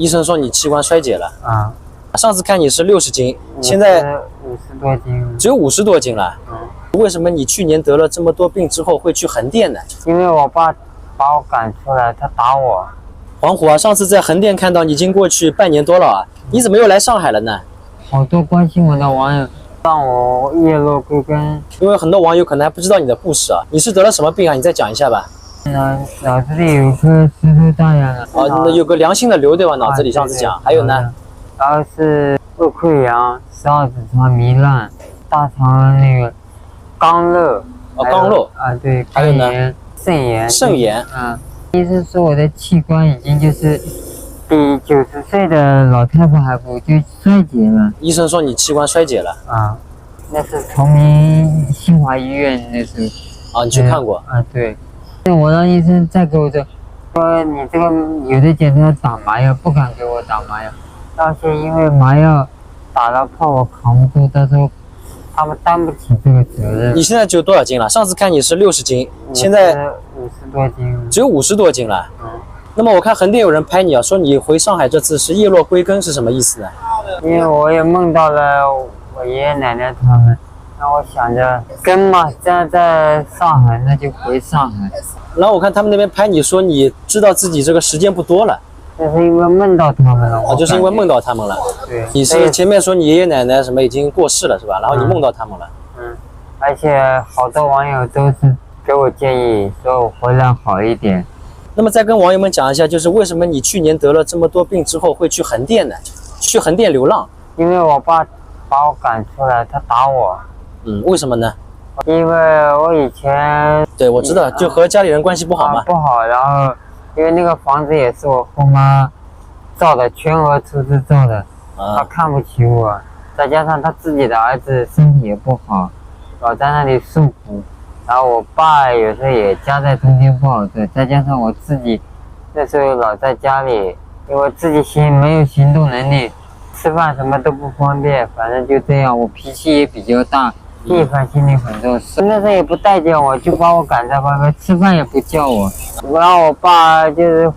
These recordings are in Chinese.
医生说你器官衰竭了啊，上次看你是60斤，现在50多斤，只有50多斤了。为什么你去年得了这么多病之后会去横店呢？因为我爸把我赶出来，他打我。黄虎啊，上次在横店看到你已经过去半年多了啊，你怎么又来上海了呢？好多关心我的网友让我叶落归根，因为很多网友可能还不知道你的故事啊，你是得了什么病啊？你再讲一下吧。脑子里有颗石头大样的。那有个良性的瘤对吧？脑子里上次讲，还有呢？然后是胃溃疡、12指肠糜烂、大肠那个肛瘘。肛瘘啊，对，还有呢？肾炎。医生说我的器官已经就是比90岁的老太太还不就衰竭了。医生说你器官衰竭了啊，那是崇明新华医院那时候。你去看过？对。我让医生再给我说你这个有的检查要打麻药，不敢给我打麻药，而且因为麻药打了怕我扛不住，他说他们担不起这个责任。你现在只有多少斤了？上次看你是60斤，现在50多斤，只有50多斤了。那么我看横店有人拍你啊，说你回上海这次是叶落归根，是什么意思呢？因为我也梦到了我爷爷奶奶他们，那我想着根嘛，现在在上海，那就回上海。然后我看他们那边拍你说你知道自己这个时间不多了，那是因为梦到他们了。就是因为梦到他们了。对，你是前面说你爷爷奶奶什么已经过世了是吧？然后你梦到他们了。而且好多网友都是给我建议说我回来好一点。那么再跟网友们讲一下，就是为什么你去年得了这么多病之后会去横店呢？去横店流浪？因为我爸把我赶出来，他打我。为什么呢？因为我以前对我知道，就和家里人关系不好嘛。不好，然后因为那个房子也是我后妈造的，全额出资造的，他看不起我，再加上他自己的儿子身体也不好，老在那里受苦，然后我爸有时候也夹在中间不好受，再加上我自己那时候老在家里，因为自己没有行动能力，吃饭什么都不方便，反正就这样，我脾气也比较大。地方心里很重视，那时候也不待见我，就把我赶在外面，吃饭也不叫我。然后我爸就是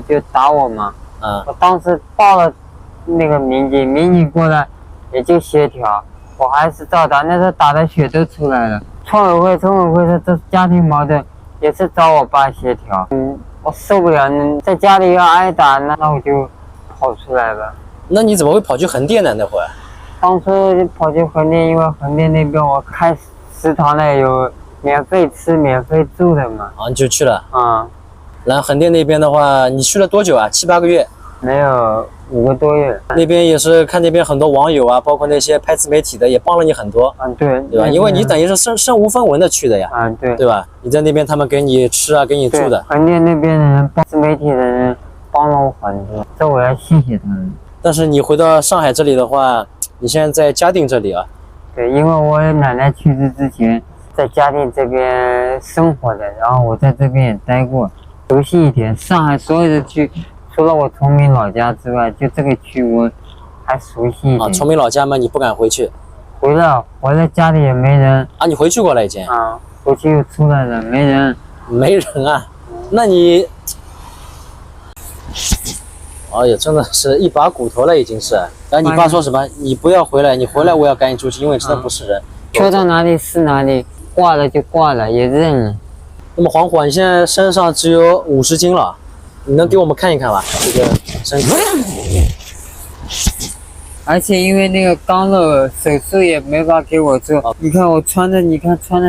就打我嘛。我当时报了那个民警过来也就协调，我还是照打，那时候打的血都出来了。村委会说这是家庭矛盾，也是找我爸协调。我受不了，在家里要挨打，那我就跑出来了。那你怎么会跑去横店呢？那会儿？当初跑去横店，因为横店那边我开食堂呢，有免费吃、免费住的嘛。你就去了。然后横店那边的话，你去了多久啊？7、8个月？没有，5个多月。那边也是看那边很多网友啊，包括那些拍自媒体的，也帮了你很多。对吧？因为你等于是身无分文的去的呀。对吧？你在那边，他们给你吃啊，给你住的。横店那边的人，自媒体的人帮了我很多，这我要谢谢他们。但是你回到上海这里的话，你现在在嘉定这里啊？对，因为我奶奶去世之前在嘉定这边生活的，然后我在这边也待过，熟悉一点。上海所有的区，除了我崇明老家之外，就这个区我还熟悉一点。崇明老家嘛，你不敢回去？回了家里也没人。你回去过了已经？回去又出来了，没人。没人啊？那你？也真的是一把骨头了，已经是。然后你爸说什么？你不要回来，你回来我要赶紧出去，因为真的不是人。说到哪里是哪里，挂了就挂了，也认了。那么黄虎，你现在身上只有50斤了，你能给我们看一看吧？这个身体。而且因为那个肛瘘手术也没法给我做，你看我穿的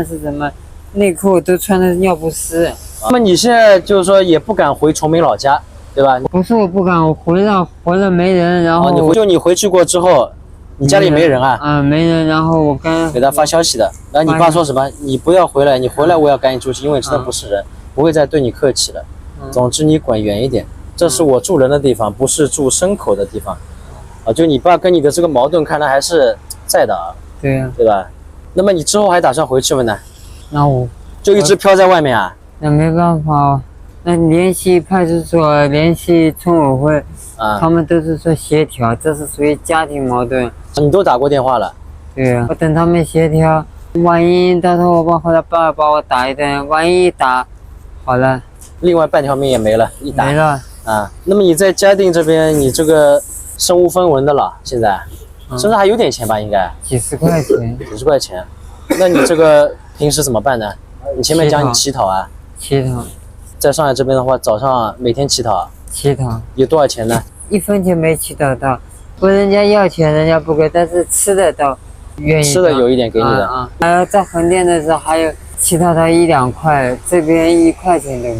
是什么？内裤都穿的尿不湿。那么你现在就是说也不敢回崇明老家？对吧？不是我不敢，我回了没人，然后你回去过之后，你家里没人啊？没人，然后我给他发消息的，然后你爸说什么？你不要回来，你回来我要赶紧出去，因为真的不是人，不会再对你客气了。总之你滚远一点，这是我住人的地方，不是住牲口的地方。就你爸跟你的这个矛盾，看来还是在的啊。对呀，对吧？那么你之后还打算回去吗呢？那我就一直飘在外面啊？那没办法。那联系派出所，联系村委会，他们都是说协调，这是属于家庭矛盾。你都打过电话了？对呀，我等他们协调，万一到时候我爸把我打一顿，万一打好了，另外半条命也没了，一打没了。啊，那么你在嘉定这边，你这个身无分文的了，现在身上还有点钱吧？应该几十块钱。几十块钱。那你这个平时怎么办呢？你前面讲你乞讨啊？乞讨。在上海这边的话，早上每天乞讨。乞讨。有多少钱呢？1分钱没乞讨到，问人家要钱，人家不给，但是吃的倒愿意。吃的有一点给你的。还有在横店的时候，还有乞讨到1、2块，这边1块钱都没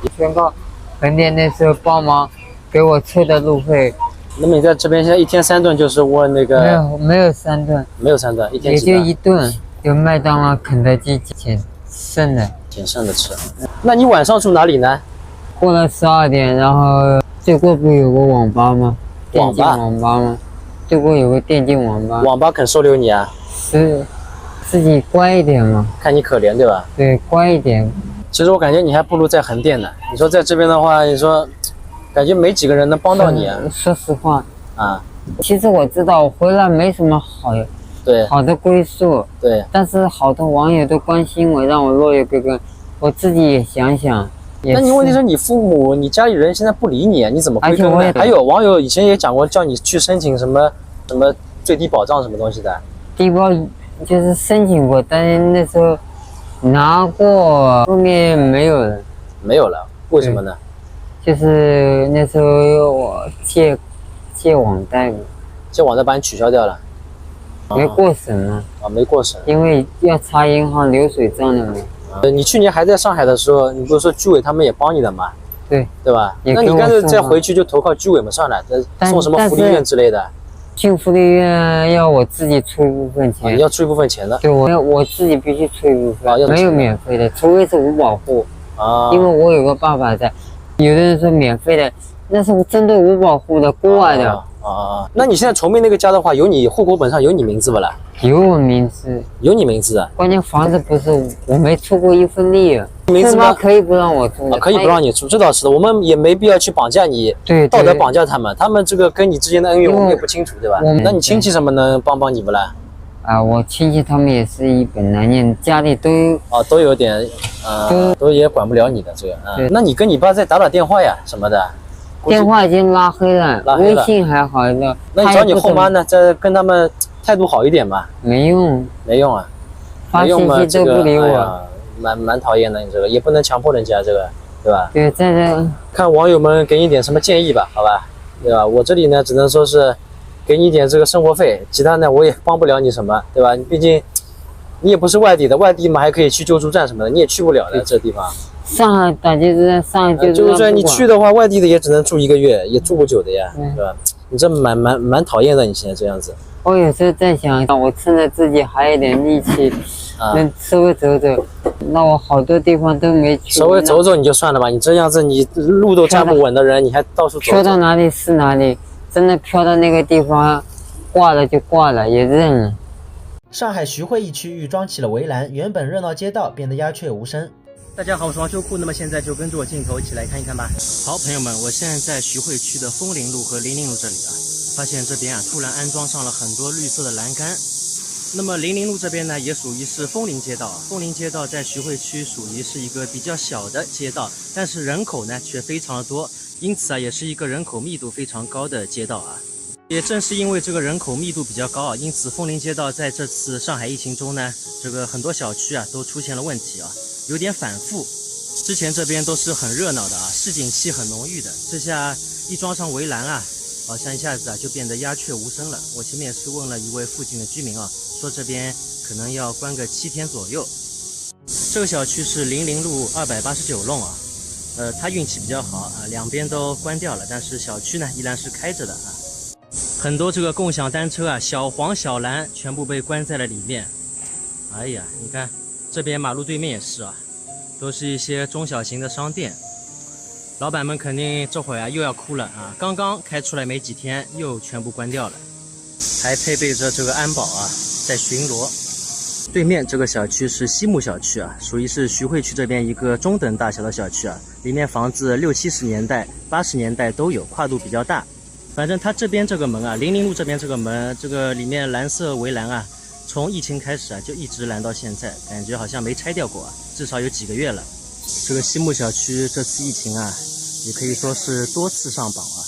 有，全靠横店那时候帮忙给我凑的路费。那么你在这边现在1天3顿就是问那个？没有3顿，没有3顿，一天也就1顿，有麦当劳、肯德基捡剩的，捡剩的吃。那你晚上住哪里呢？过了12点，然后对过不有个网吧吗？电竞网吧吗？对过有个电竞网吧。网吧肯收留你啊？是，自己乖一点嘛。看你可怜对吧？对，乖一点。其实我感觉你还不如在横店呢。你说在这边的话，你说感觉没几个人能帮到你啊。说实话啊，其实我知道我回来没什么好的归宿。对。但是好多网友都关心我，让我落叶归根。我自己也想想。那你问题是你父母、你家里人现在不理你，你怎么归根呢？还有网友以前也讲过，叫你去申请什么最低保障什么东西的。低保就是申请过，但是那时候拿过，后面没有了。没有了，为什么呢？就是那时候我借网贷，借网贷把你取消掉了。没过审嘛。啊，没过审。因为要查银行流水账的嘛。你去年还在上海的时候，你不是说居委他们也帮你的吗？对吧？那你干脆再回去就投靠居委们上来，送什么福利院之类的。进福利院要我自己出一部分钱。你要出一部分钱的。对，我自己必须出一部分，没有免费的，除非是无保护。因为我有个爸爸在。有的人说免费的，那是针对无保护的国外的。那你现在崇明那个家的话，有你户口本上有你名字不啦？有我名字。有你名字啊？关键房子不是我没出过1分力。名字吗？可以不让我出的。可以不让你出，这倒是的。我们也没必要去绑架你，道德绑架他们。他们这个跟你之间的恩怨我们也不清楚，对吧？那你亲戚什么能帮你不啦？我亲戚他们也是一本难念，家里都有点，都也管不了你的这个。那你跟你爸再打电话呀什么的。电话已经拉黑了，微信还好的。那你找你后妈呢？再跟他们态度好一点嘛。没用啊，发信息都不理我，蛮讨厌的。你这个也不能强迫人家这个，对吧？对，在这看网友们给你点什么建议吧，好吧？对吧？我这里呢，只能说是给你一点这个生活费，其他呢我也帮不了你什么，对吧？你毕竟你也不是外地的，外地嘛还可以去救助站什么的，你也去不了的这地方。上海打救助站，上海救助站你去的话，外地的也只能住1个月，也住不久的呀，对吧？你这蛮讨厌的，你现在这样子。我有时候在想，我趁着自己还有点力气，能稍微走走，那我好多地方都没去。稍微走走你就算了吧，你这样子你路都站不稳的人，你还到处走。飘到哪里是哪里，真的飘到那个地方，挂了就挂了，也认了。上海徐汇一区预装起了围栏，原本热闹街道变得鸦雀无声。大家好，我是王秋库，那么现在就跟着我镜头一起来看一看吧。好，朋友们，我现在在徐汇区的枫林路和林林路这里啊，发现这边啊突然安装上了很多绿色的栏杆。那么林林路这边呢，也属于是枫林街道。枫林街道在徐汇区属于是一个比较小的街道，但是人口呢却非常的多，因此啊也是一个人口密度非常高的街道啊。也正是因为这个人口密度比较高啊，因此枫林街道在这次上海疫情中呢，这个很多小区啊都出现了问题啊。有点反复，之前这边都是很热闹的啊，市井气很浓郁的，这下一装上围栏啊，好像一下子啊就变得鸦雀无声了。我前面也是问了一位附近的居民啊，说这边可能要关个7天左右。这个小区是林林路289弄啊，他运气比较好啊，两边都关掉了，但是小区呢依然是开着的啊。很多这个共享单车啊，小黄小蓝全部被关在了里面。哎呀，你看。这边马路对面也是啊，都是一些中小型的商店，老板们肯定这会儿啊又要哭了啊！刚刚开出来没几天，又全部关掉了，还配备着这个安保啊，在巡逻。对面这个小区是西木小区啊，属于是徐汇区这边一个中等大小的小区啊，里面房子60、70年代、80年代都有，跨度比较大。反正它这边这个门啊，林林路这边这个门，这个里面蓝色围栏啊。从疫情开始啊，就一直拦到现在，感觉好像没拆掉过啊，至少有几个月了。这个西木小区这次疫情啊，也可以说是多次上榜啊。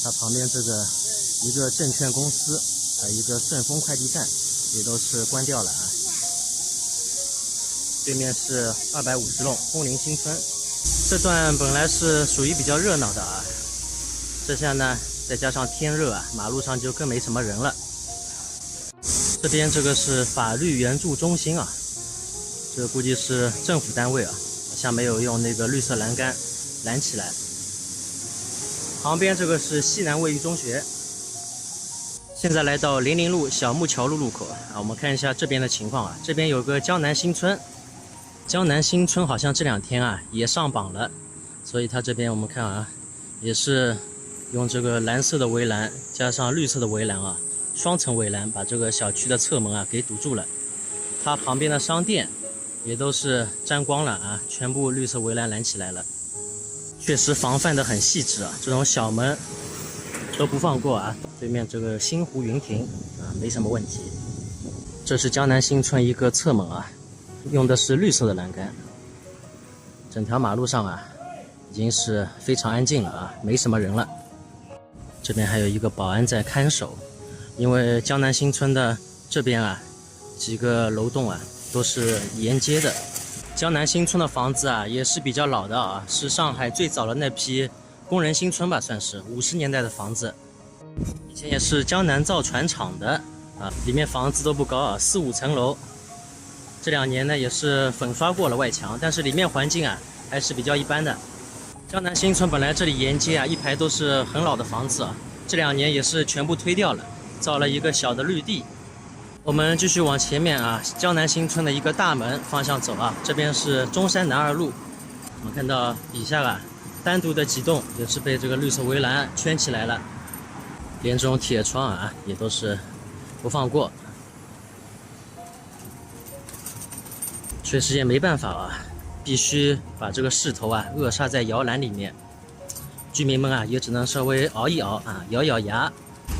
它旁边这个一个证券公司，一个顺丰快递站也都是关掉了啊。对面是250弄枫林新村，这段本来是属于比较热闹的啊，这下呢再加上天热啊，马路上就更没什么人了。这边这个是法律援助中心啊，这估计是政府单位啊，好像没有用那个绿色栏杆拦起来。旁边这个是西南卫浴中学。现在来到零陵路小木桥路路口啊，我们看一下这边的情况啊，这边有个江南新村。江南新村好像这2天啊也上榜了，所以它这边我们看啊，也是用这个蓝色的围栏加上绿色的围栏啊，双层围栏把这个小区的侧门啊给堵住了。它旁边的商店也都是沾光了啊，全部绿色围栏拦起来了。确实防范的很细致啊，这种小门都不放过啊。对面这个新湖云亭啊，没什么问题。这是江南新村一个侧门啊。用的是绿色的栏杆，整条马路上啊，已经是非常安静了啊，没什么人了。这边还有一个保安在看守，因为江南新村的这边啊，几个楼栋啊都是沿街的。江南新村的房子啊也是比较老的啊，是上海最早的那批工人新村吧，算是50年代的房子。以前也是江南造船厂的啊，里面房子都不高啊，4、5层楼。这2年呢也是粉刷过了外墙，但是里面环境啊还是比较一般的。江南新村本来这里沿街啊一排都是很老的房子啊，这2年也是全部推掉了，造了一个小的绿地。我们继续往前面啊，江南新村的一个大门方向走啊，这边是中山南2路。我们看到底下啊单独的几栋也是被这个绿色围栏圈起来了，连这种铁窗啊也都是不放过。确实也没办法啊，必须把这个势头啊扼杀在摇篮里面。居民们啊也只能稍微熬一熬啊，咬咬牙。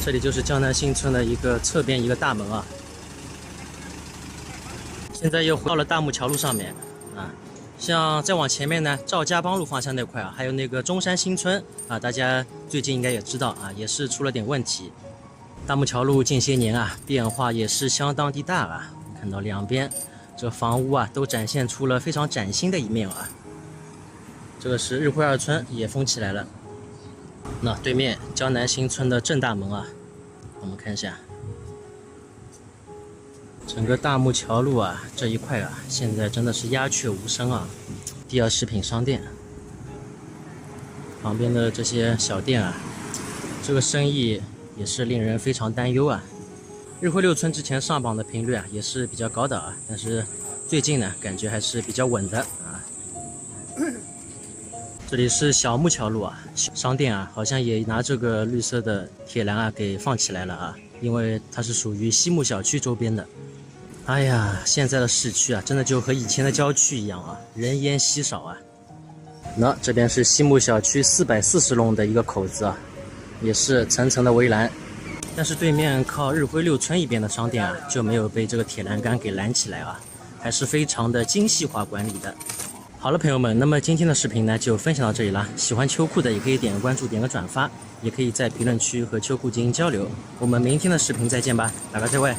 这里就是江南新村的一个侧边一个大门啊。现在又回到了大木桥路上面啊，像再往前面呢，赵家浜路方向那块啊，还有那个中山新村啊，大家最近应该也知道啊，也是出了点问题。大木桥路近些年啊变化也是相当的大啊，看到两边这房屋啊都展现出了非常崭新的一面啊。这个是日晖2村也封起来了。那对面江南新村的正大门啊，我们看一下，整个大木桥路啊这一块啊，现在真的是鸦雀无声啊。第二食品商店旁边的这些小店啊，这个生意也是令人非常担忧啊。日晖6村之前上榜的频率啊也是比较高的啊，但是最近呢感觉还是比较稳的啊。这里是小木桥路啊，商店啊好像也拿这个绿色的铁栏啊给放起来了啊，因为它是属于西木小区周边的。哎呀，现在的市区啊真的就和以前的郊区一样啊，人烟稀少啊。那这边是西木小区440弄的一个口子啊，也是层层的围栏。但是对面靠日晖6村一边的商店啊，就没有被这个铁栏杆给拦起来啊，还是非常的精细化管理的。好了，朋友们，那么今天的视频呢就分享到这里啦。喜欢秋裤的也可以点个关注，点个转发，也可以在评论区和秋裤进行交流。我们明天的视频再见吧，大家再会。